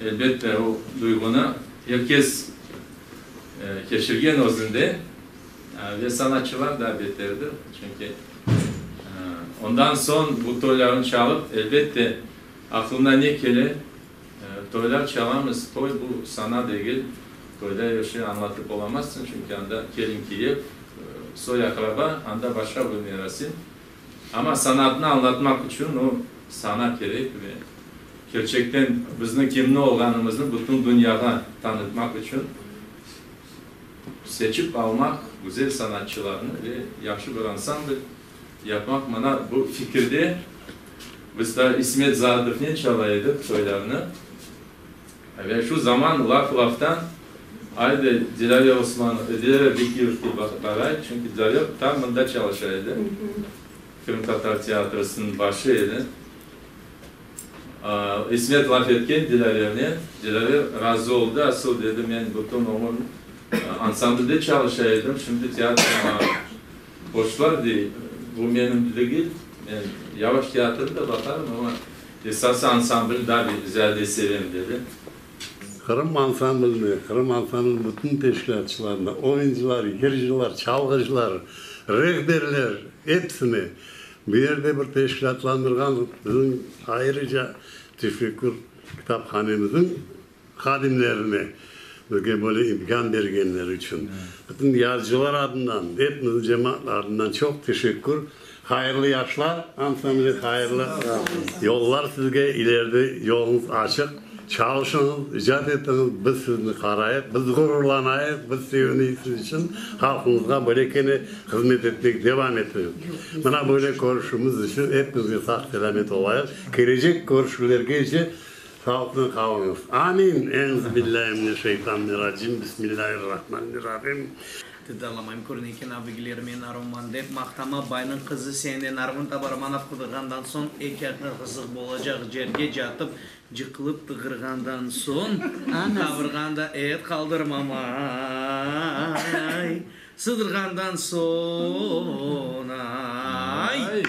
elbette o duygunu herkes geçirgen özünde ve sanatçılar da beterdir. Çünkü ondan son bu toyların çalıp elbette aklına ne gelir? Toylar çalamaz. Toy bu sana değil. Toyda yaşayı anlatıp olamazsın çünkü anda gelin kiyip soy akraba anda başka bir mirasin. Ama sanatını anlatmak için o sanat gerek ve gerçekten bizim kimli olganımızı bütün dünyada tanıtmak için seçip almak güzel sanatçılarını ve yaşlı bir ansambl yapmak bana bu fikirde biz de İsmet Zadır'ın çalaydık toylarını ve şu zaman laftan ayda Dilarya Osman, Dilarya Bekir Baray çünkü Dilarya tam bunda çalışaydı. Kırım Tatar Tiyatrosu'nun başıydı. İsmet laf etken Dilarya'ya, Dilarya razı oldu. Asıl dedim ben bütün onun ansamblede çalışaydım. Şimdi tiyatroya boş var diye. Bu benim değil. Yani yavaş tiyatroda da bakarım ama esas ansambl daha güzel de severim dedi. Kırım Ansambl'ın bütün teşkilatçılarına, oyuncular, giriciler, çalgıcılar, rehberler hepsini bir yerde bir teşkilatlandırgan bizim ayrıca teşekkür kitaphanemizin kadimlerine böyle imkan vergenler için. Bütün yazıcılar adından, hepimiz cemaat adından çok teşekkür. Hayırlı yaşlar, ansambli hayırlı yollar sizge ileride yolunuz açık. Çalışınız, icat ettiniz, biz sizni karayıp, biz gururlanayıp, biz seviniysiz için halkımızga böylekene hizmet etmek devam ettiyiz. Bana böyle görüşümüz için hepinizge sağ selamet olayız. Gelecek görüşlerge ise sağlıklı kalınız. Amin. Enzibillahimineşşeytanirracim. Bismillahirrahmanirrahim. Tıdalamayım kurniken abigilerime narman dep mahtama bayının kızı senden narmın tabarmanap kıdırgandan son ekakına kızık bolacak cerge jatıp cıkılıp tıgırgandan son kavırganda et kaldırmamay sıdırgandan son ay